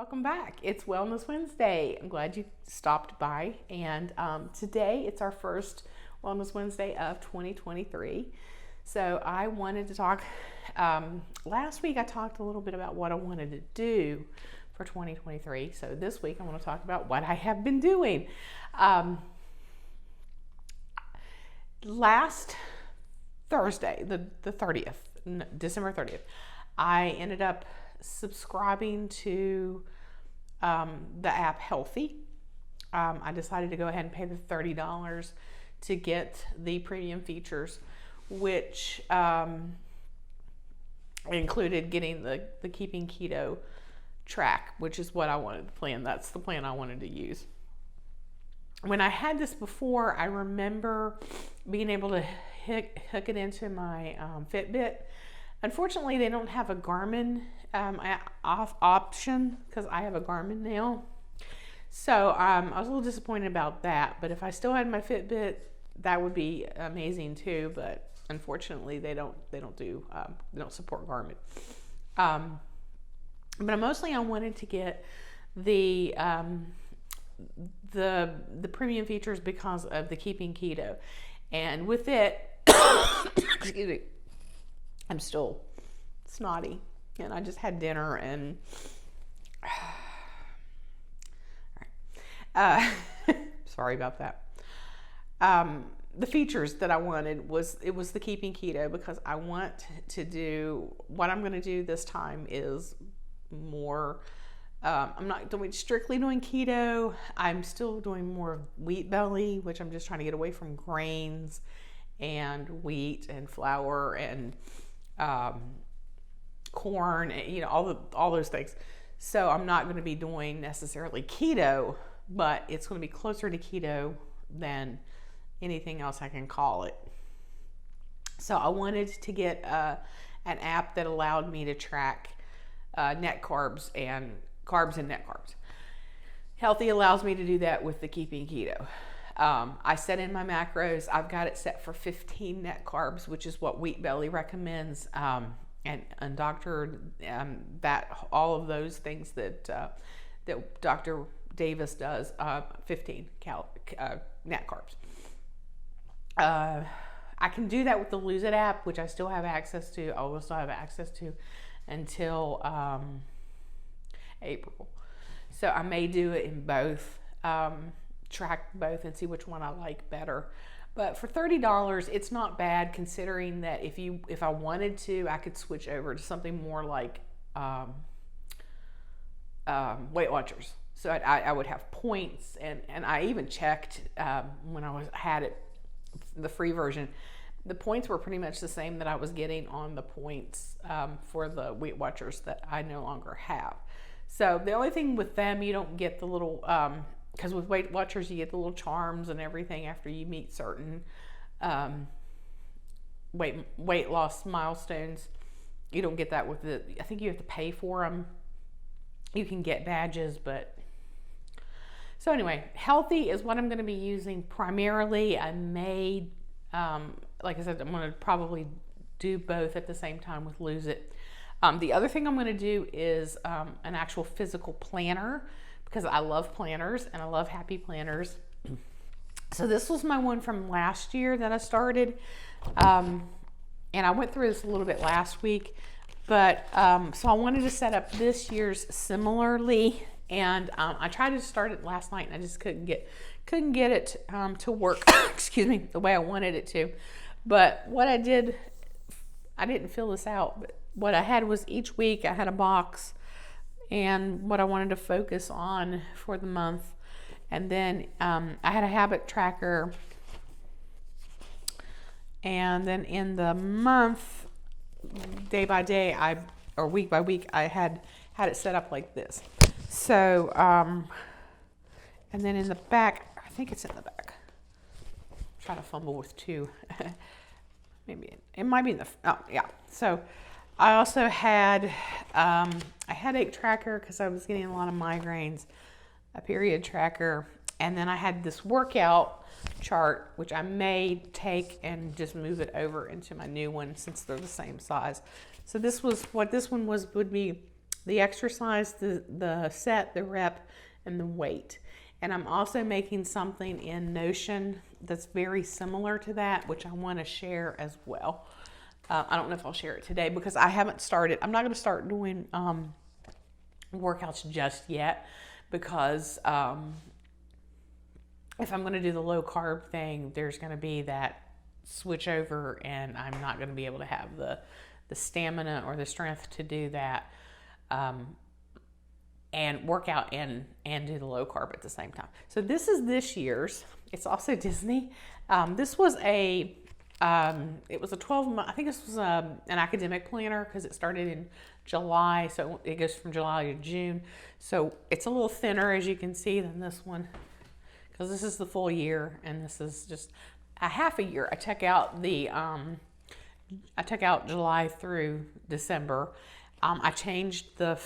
Welcome back. It's Wellness Wednesday. I'm glad you stopped by. And today it's our first Wellness Wednesday of 2023. So I wanted to talk, last week I talked a little bit about what I wanted to do for 2023. So this week I want to talk about what I have been doing. Last Thursday, the 30th, December 30th, I ended up subscribing to the app Healthi. I decided to go ahead and pay the $30 to get the premium features, which included getting the Keeping Keto track, which is what I wanted to plan. That's the plan I wanted to use. When I had this before, I remember being able to hook it into my Fitbit. Unfortunately, they don't have a Garmin option because I have a Garmin now. So I was a little disappointed about that. But if I still had my Fitbit, that would be amazing too. But unfortunately, they don't support Garmin. But mostly, I wanted to get the premium features because of the Keeping Keto, and with it, excuse me, I'm still snotty, and I just had dinner, and sorry about that. The features that I wanted was the Keeping Keto, because I want to do what I'm going to do this time is more. I'm not strictly doing keto. I'm still doing more of wheat belly, which I'm just trying to get away from grains and wheat and flour and corn, all those things. So I'm not going to be doing necessarily keto, but it's going to be closer to keto than anything else I can call it. So I wanted to get an app that allowed me to track net carbs and net carbs. Healthi allows me to do that with the Keeping Keto. I set in my macros. I've got it set for 15 net carbs, which is what Wheat Belly recommends. And Dr. That all of those things that Dr. Davis does, 15 net carbs. I can do that with the Lose It app, which I still have access to. I will still have access to until April. So I may do it in both, track both and see which one I like better. But for $30, it's not bad, considering that if I wanted to, I could switch over to something more like Weight Watchers. So I would have points, and I even checked when I had it, the free version. The points were pretty much the same that I was getting on the points for the Weight Watchers that I no longer have. So the only thing with them, you don't get the little, because with Weight Watchers you get the little charms and everything after you meet certain weight loss milestones. You don't get that with I think you have to pay for them. You can get badges, but so anyway, Healthi is what I'm going to be using primarily. I may, like I said, I'm going to probably do both at the same time with Lose It. The other thing I'm going to do is an actual physical planner, because I love planners and I love happy planners. So this was my one from last year that I started, and I went through this a little bit last week, but so I wanted to set up this year's similarly, and I tried to start it last night and I just couldn't get it to work excuse me, the way I wanted it to. But what I did, I didn't fill this out, but what I had was each week I had a box and what I wanted to focus on for the month. And then I had a habit tracker. And then in the month, day by day, or week by week, I had it set up like this. So, and then in the back, I think it's in the back. I'm trying to fumble with two. Maybe it might be in the, oh yeah. So I also had a headache tracker because I was getting a lot of migraines, a period tracker, and then I had this workout chart, which I may take and just move it over into my new one since they're the same size. So this was what this one would be the exercise, the set, the rep, and the weight. And I'm also making something in Notion that's very similar to that, which I want to share as well. I don't know if I'll share it today because I haven't started. I'm not going to start doing workouts just yet because if I'm going to do the low carb thing, there's going to be that switch over, and I'm not going to be able to have the stamina or the strength to do that and work out and do the low carb at the same time. So this is this year's. It's also Disney. This was it was a 12-month, I think this was an academic planner because it started in July, so it goes from July to June. So it's a little thinner, as you can see, than this one, because this is the full year and this is just a half a year. I took out July through December. I changed the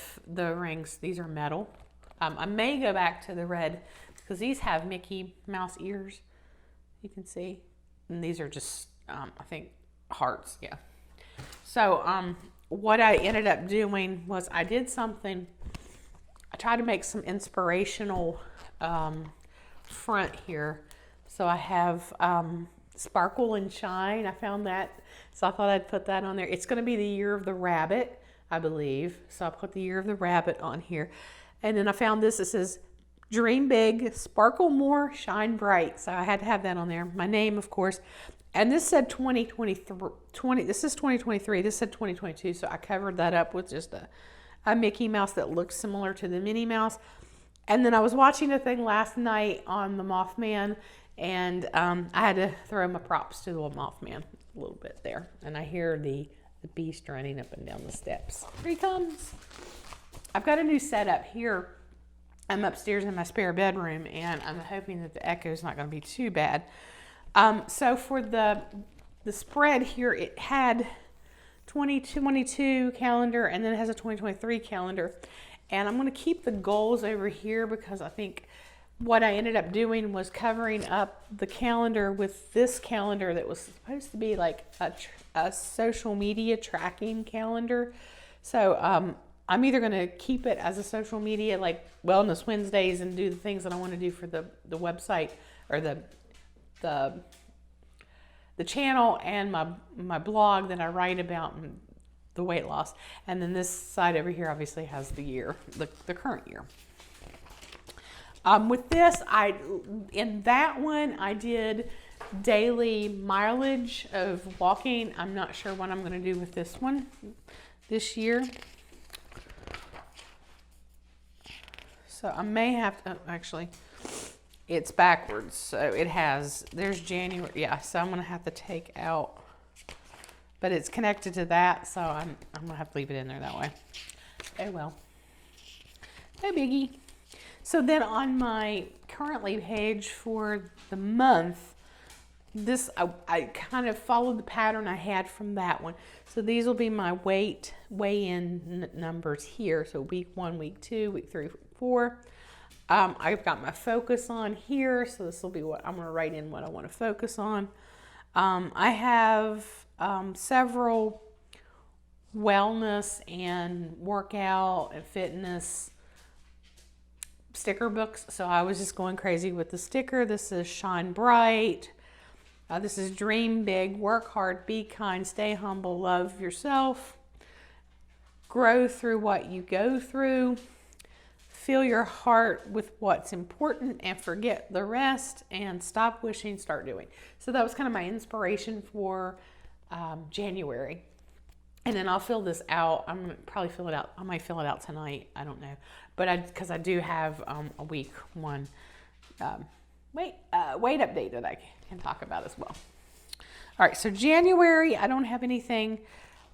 rings. These are metal. I may go back to the red because these have Mickey Mouse ears. You can see, and these are just I think hearts. Yeah. So what I ended up doing was I did something. I tried to make some inspirational front here. So I have Sparkle and Shine. I found that, so I thought I'd put that on there. It's going to be the year of the rabbit, I believe. So I put the year of the rabbit on here. And then I found this. It says, Dream Big, Sparkle More, Shine Bright. So I had to have that on there. My name, of course. And this said 2023. This is 2023. This said 2022. So I covered that up with just a Mickey Mouse that looks similar to the Minnie Mouse. And then I was watching a thing last night on the Mothman, and I had to throw my props to the Mothman a little bit there. And I hear the beast running up and down the steps. Here he comes. I've got a new setup here. I'm upstairs in my spare bedroom, and I'm hoping that the echo is not going to be too bad. So for the spread here, it had 2022 calendar, and then it has a 2023 calendar. And I'm going to keep the goals over here because I think what I ended up doing was covering up the calendar with this calendar that was supposed to be like a social media tracking calendar. So I'm either going to keep it as a social media, like Wellness Wednesdays, and do the things that I want to do for the website or the channel and my blog that I write about and the weight loss. And then this side over here obviously has the year, the current year. With this, in that one, I did daily mileage of walking. I'm not sure what I'm going to do with this one this year. So I may have to, actually, it's backwards. So there's January. Yeah, so I'm going to have to take out, but it's connected to that. So I'm going to have to leave it in there that way. Oh, well. No biggie. So then on my currently page for the month, I kind of followed the pattern I had from that one. So these will be my weigh-in numbers here. So week 1, week 2, week 3, week 4. I've got my focus on here. So this will be what I'm going to write in what I want to focus on. I have several wellness and workout and fitness sticker books. So I was just going crazy with the sticker. This is Shine Bright. This is Dream Big, Work Hard, Be Kind, Stay Humble, Love Yourself, Grow Through What You Go Through, Fill Your Heart with What's Important and Forget the Rest, and Stop Wishing, Start Doing. So that was kind of my inspiration for January. And then I'll fill this out. I'm going to probably fill it out. I might fill it out tonight. I don't know. But because I do have a week 1 weight update that I can talk about as well. All right, so January, I don't have anything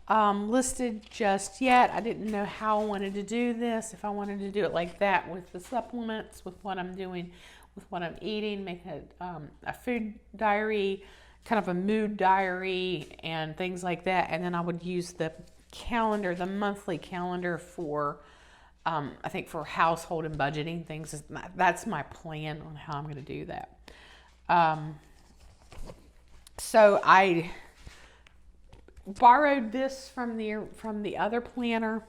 listed just yet. I didn't know how I wanted to do this, if I wanted to do it like that with the supplements, with what I'm doing, with what I'm eating, make a food diary, kind of a mood diary and things like that. And then I would use the calendar, the monthly calendar for, I think for household and budgeting things. That's my plan on how I'm going to do that. So I borrowed this from the other planner.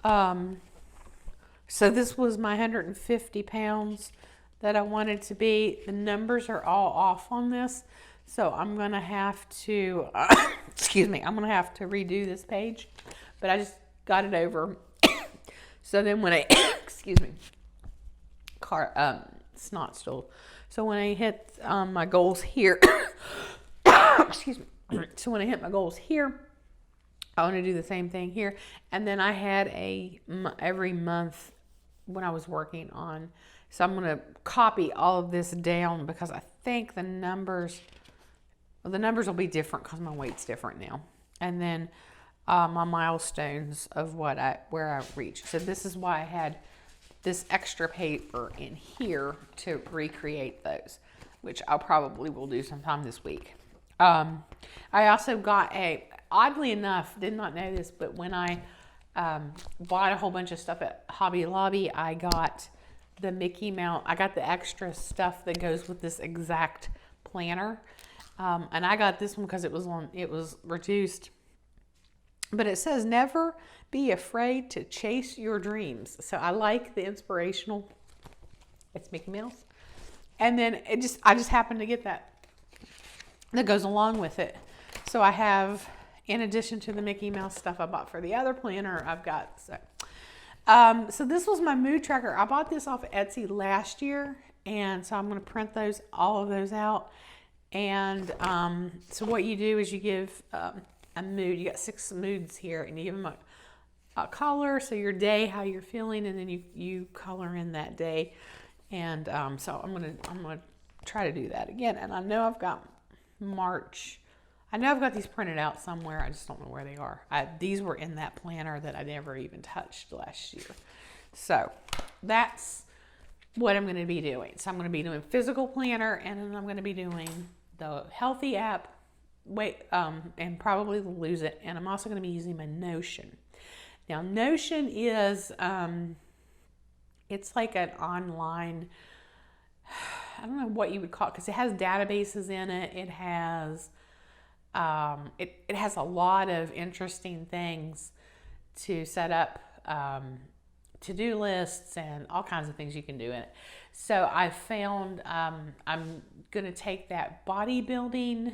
So this was my 150 pounds that I wanted to be. The numbers are all off on this. So I'm going to have to, excuse me, I'm going to have to redo this page. But I just got it over. So then when I, excuse me, snot stool. So when I hit my goals here, excuse me. So when I hit my goals here, I want to do the same thing here. And then I had every month when I was working on. So I'm going to copy all of this down because I think the numbers will be different because my weight's different now. And then my milestones of where I reached. So this is why I had this extra paper in here to recreate those, which I probably will do sometime this week. I also got oddly enough, did not know this, but when I bought a whole bunch of stuff at Hobby Lobby, I got the Mickey Mouse. I got the extra stuff that goes with this exact planner. And I got this one because it was reduced. But it says never be afraid to chase your dreams. So I like the inspirational. It's Mickey Mouse. And then I just happened to get that goes along with it. So I have, in addition to the Mickey Mouse stuff I bought for the other planner, I've got, so this was my mood tracker. I bought this off Etsy last year. And so I'm going to print all of those out. And so what you do is you give a mood. You got 6 moods here, and you give them a color, so your day, how you're feeling, and then you color in that day. And so I'm gonna try to do that again. And I know I've got March. I know I've got these printed out somewhere. I just don't know where they are. These were in that planner that I never even touched last year. So that's what I'm going to be doing. So I'm going to be doing physical planner, and then I'm going to be doing the Healthi app. And probably lose it. And I'm also going to be using my Notion. Now, Notion is, it's like an online, I don't know what you would call it, because it has databases in it. It has, it has a lot of interesting things to set up, to-do lists and all kinds of things you can do in it. So I found, I'm going to take that bodybuilding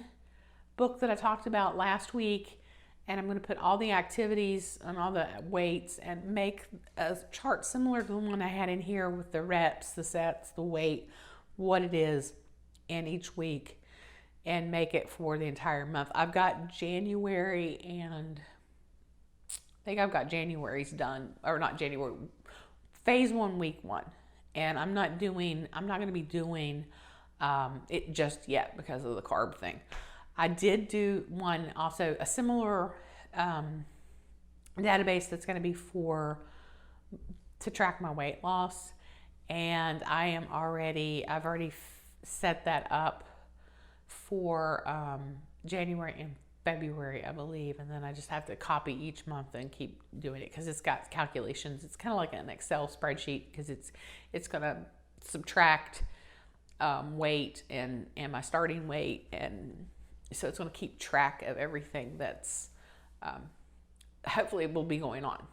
book that I talked about last week, and I'm going to put all the activities and all the weights and make a chart similar to the one I had in here with the reps, the sets, the weight, what it is in each week, and make it for the entire month. I've got January, and I think I've got January's done, or not January, phase 1, week 1. And I'm not going to be doing it just yet because of the carb thing. I did do one also, a similar database that's going to be to track my weight loss. And I've already set that up for January and February, I believe. And then I just have to copy each month and keep doing it because it's got calculations. It's kind of like an Excel spreadsheet because it's going to subtract weight and my starting weight, and so it's going to keep track of everything that's hopefully will be going on.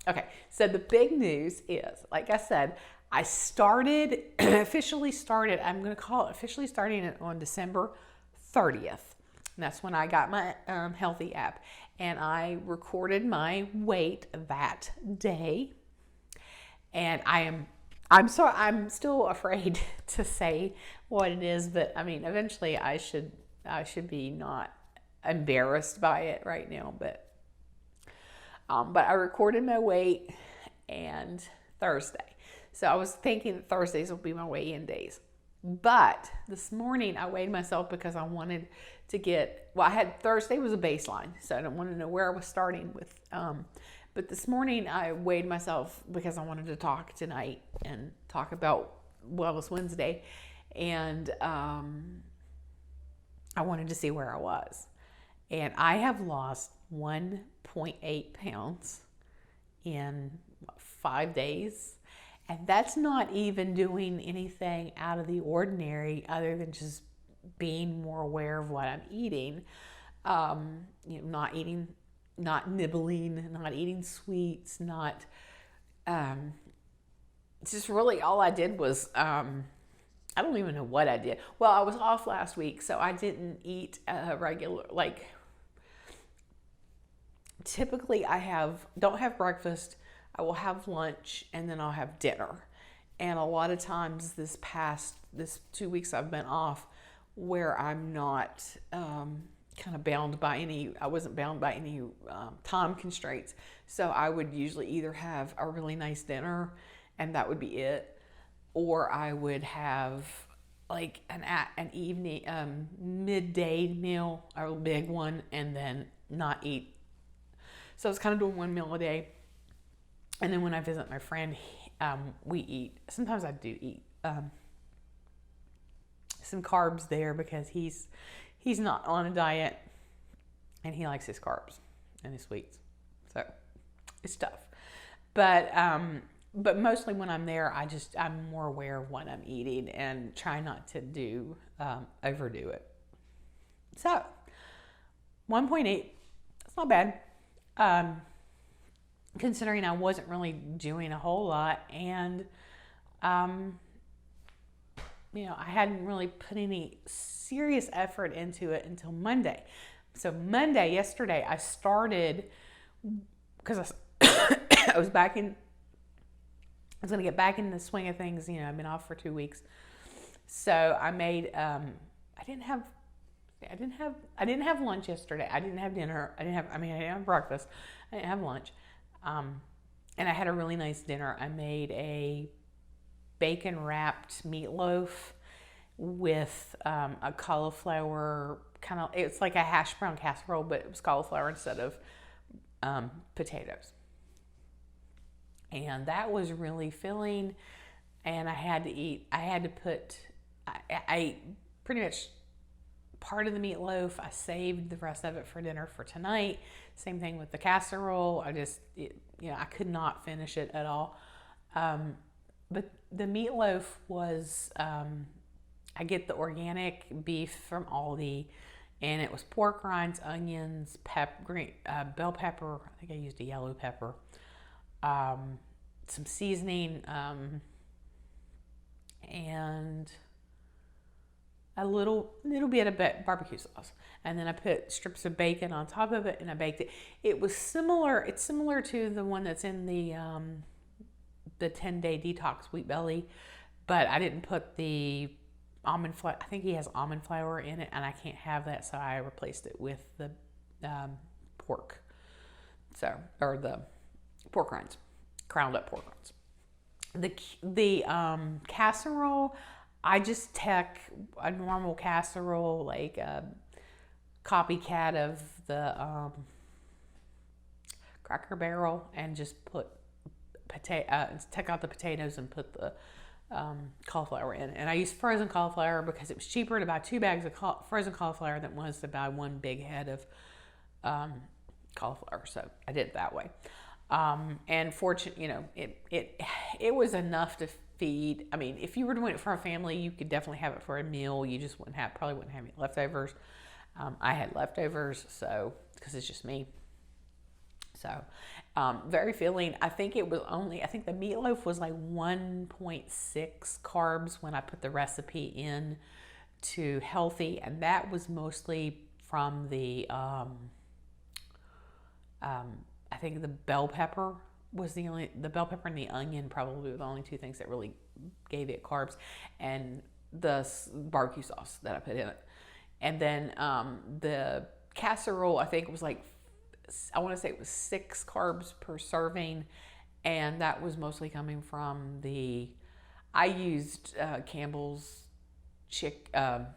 Okay, so the big news is, like I said, I officially started, I'm going to call it officially starting it on December 30th. And that's when I got my Healthi app. And I recorded my weight that day. And I'm still afraid to say what it is, but I mean, eventually I should be not embarrassed by it right now, but I recorded my weight and Thursday. So I was thinking that Thursdays will be my weigh-in days. But this morning I weighed myself because I wanted to Thursday was a baseline, so I didn't want to know where I was starting with. But this morning I weighed myself because I wanted to talk tonight and talk about Wellness Wednesday. And I wanted to see where I was. And I have lost 1.8 pounds in 5 days. And that's not even doing anything out of the ordinary other than just being more aware of what I'm eating. Not eating not nibbling, not eating sweets, not, it's just really all I did was, I don't even know what I did. Well, I was off last week, so I didn't eat a regular, like, typically don't have breakfast, I will have lunch, and then I'll have dinner. And a lot of times this 2 weeks I've been off, where I'm not kind of I wasn't bound by any time constraints. So I would usually either have a really nice dinner and that would be it, or I would have like an evening, midday meal, a big one, and then not eat. So it's kind of doing one meal a day. And then when I visit my friend, we eat. Sometimes I do eat some carbs there because he's not on a diet and he likes his carbs and his sweets. So it's tough. But mostly when I'm there, I'm more aware of what I'm eating and try not to overdo it. So 1.8, that's not bad. Considering I wasn't really doing a whole lot, and I hadn't really put any serious effort into it until Monday. So yesterday, I started because I was going to get back in the swing of things. I've been off for 2 weeks, so I made. I didn't have lunch yesterday. I didn't have dinner. I didn't have breakfast. I didn't have lunch. And I had a really nice dinner. I made a bacon wrapped meatloaf with a cauliflower it's like a hash brown casserole, but it was cauliflower instead of potatoes. And that was really filling. And I ate pretty much part of the meatloaf. I saved the rest of it for dinner for tonight. Same thing with the casserole. I could not finish it at all. But the meatloaf was, I get the organic beef from Aldi, and it was pork rinds, onions, bell pepper. I think I used a yellow pepper, some seasoning, and a little bit of barbecue sauce. And then I put strips of bacon on top of it, and I baked it. It's similar to the one that's in the 10-day detox Wheat Belly, but I didn't put the almond flour. I think he has almond flour in it, and I can't have that, so I replaced it with the pork. Or the pork rinds, ground up pork rinds. The casserole, I just take a normal casserole, like a copycat of the Cracker Barrel, and just put take out the potatoes and put the cauliflower in. And I used frozen cauliflower because it was cheaper to buy 2 bags of frozen cauliflower than it was to buy 1 big head of cauliflower. So I did it that way. And fortunately, it was enough to feed. I mean, if you were doing it for a family, you could definitely have it for a meal. You just probably wouldn't have any leftovers. I had leftovers, so because it's just me. So very filling. I think the meatloaf was like 1.6 carbs when I put the recipe in to Healthi, and that was mostly from the I think the bell pepper the bell pepper and the onion probably were the only 2 things that really gave it carbs, and the barbecue sauce that I put in it. And then the casserole, I think, was I want to say it was 6 carbs per serving, and that was mostly coming from I used Campbell's cheddar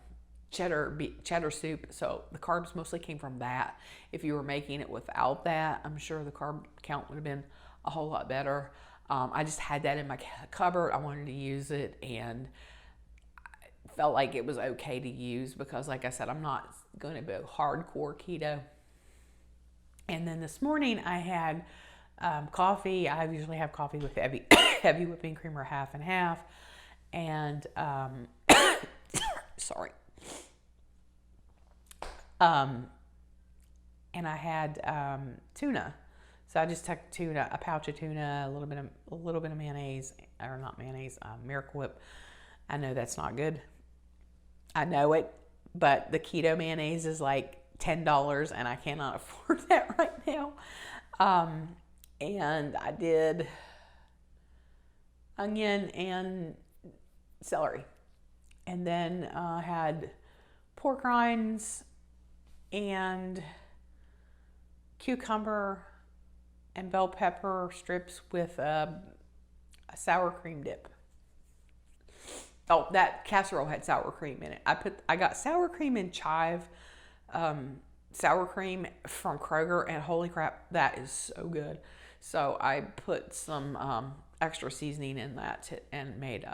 soup, so the carbs mostly came from that. If you were making it without that, I'm sure the carb count would have been a whole lot better. I just had that in my cupboard. I wanted to use it, and I felt like it was okay to use because, like I said, I'm not going to go hardcore keto. And then this morning I had coffee. I usually have coffee with heavy whipping cream, or half and half. And sorry. and I had tuna. So I just took tuna, a pouch of tuna, a little bit of mayonnaise, or not mayonnaise, Miracle Whip. I know that's not good. I know it, but the keto mayonnaise is like $10, and I cannot afford that right now. And I did onion and celery, and then had pork rinds and cucumber and bell pepper strips with a sour cream dip. Oh, that casserole had sour cream in it. I got sour cream and chive sour cream from Kroger, and holy crap, that is so good. So I put some extra seasoning in that and made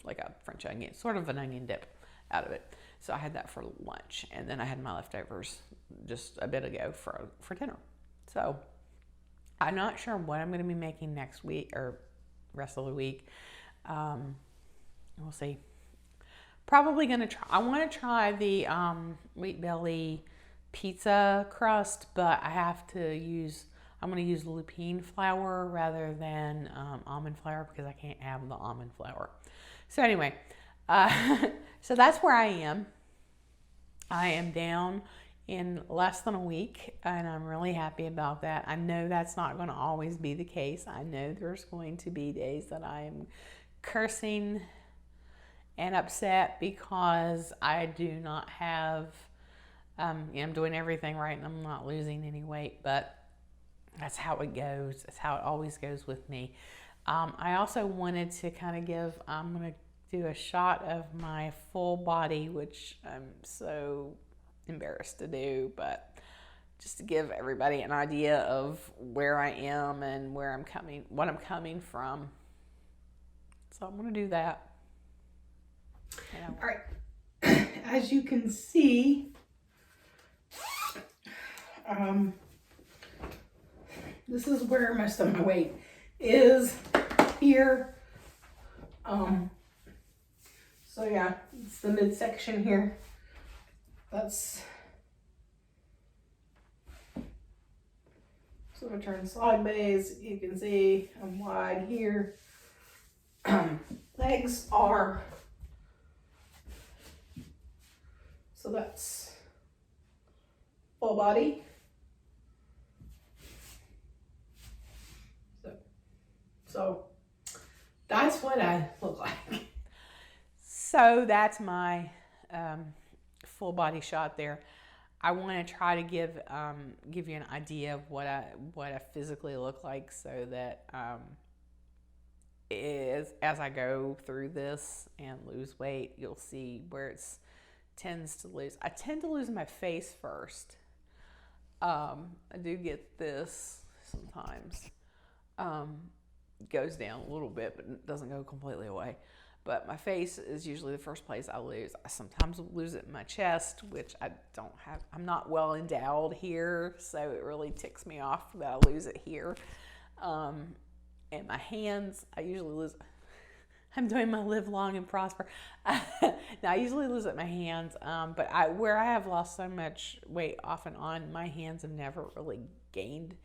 like a French onion, sort of an onion dip out of it. So I had that for lunch, and then I had my leftovers just a bit ago for dinner. So I'm not sure what I'm going to be making next week or rest of the week. We'll see. Probably going to try. I want to try the Wheat Belly pizza crust, but I have to use. I'm going to use lupine flour rather than almond flour because I can't have the almond flour. So anyway, so that's where I am. I am down in less than a week, and I'm really happy about that. I know that's not going to always be the case. I know there's going to be days that I am cursing and upset because I do not have, I'm doing everything right and I'm not losing any weight, but that's how it goes. That's how it always goes with me. I also wanted to kind of I'm going to do a shot of my full body, which I'm so embarrassed to do, but just to give everybody an idea of where I am and what I'm coming from. So I'm going to do that. All right. As you can see, this is where most of my weight is here. So yeah, it's the midsection here. That's, so if I turn sideways, you can see I'm wide here. Legs are, so that's full body. So that's what I look like. So that's my full body shot there. I want to try to give you an idea of what I physically look like, so that as I go through this and lose weight, you'll see where it tends to lose. I tend to lose my face first. I do get this sometimes. Goes down a little bit, but it doesn't go completely away. But my face is usually the first place I lose. I sometimes lose it in my chest, which I don't have. I'm not well endowed here, so it really ticks me off that I lose it here. And my hands, I usually lose. I'm doing my live long and prosper. Now, I usually lose it in my hands, but where I have lost so much weight off and on, my hands have never really gained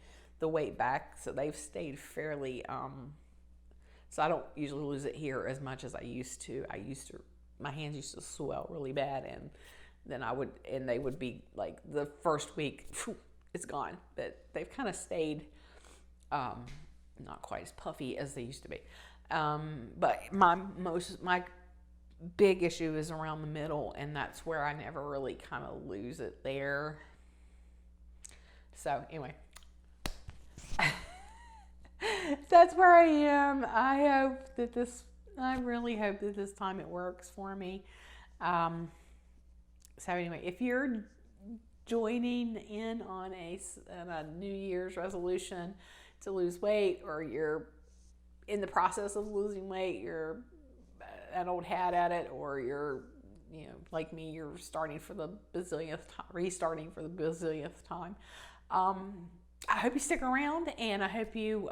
the weight back, so they've stayed fairly, so I don't usually lose it here as much as I used to. My hands used to swell really bad, and then they would be like the first week, it's gone, but they've kind of stayed, not quite as puffy as they used to be. But my big issue is around the middle, and that's where I never really kind of lose it there. So anyway, that's where I am. I really hope that this time it works for me. So anyway, if you're joining in on a New Year's resolution to lose weight, or you're in the process of losing weight, you're an old hat at it, or you're, like me, you're restarting for the bazillionth time. I hope you stick around, and I hope you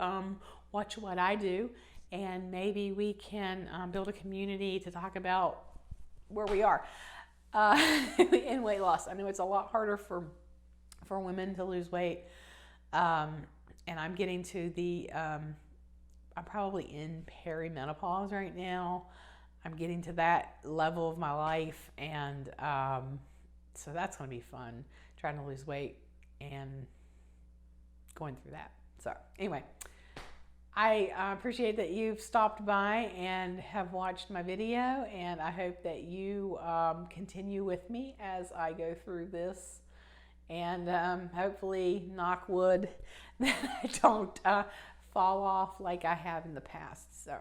watch what I do, and maybe we can build a community to talk about where we are in weight loss. I know it's a lot harder for for women to lose weight. And I'm getting to the, I'm probably in perimenopause right now. I'm getting to that level of my life, and so that's going to be fun, trying to lose weight and going through that. So anyway, I appreciate that you've stopped by and have watched my video, and I hope that you continue with me as I go through this, and hopefully, knock wood, that I don't fall off like I have in the past. So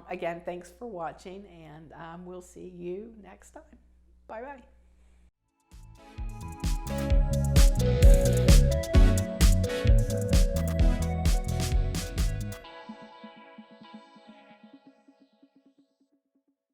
again, thanks for watching, and we'll see you next time. Bye-bye.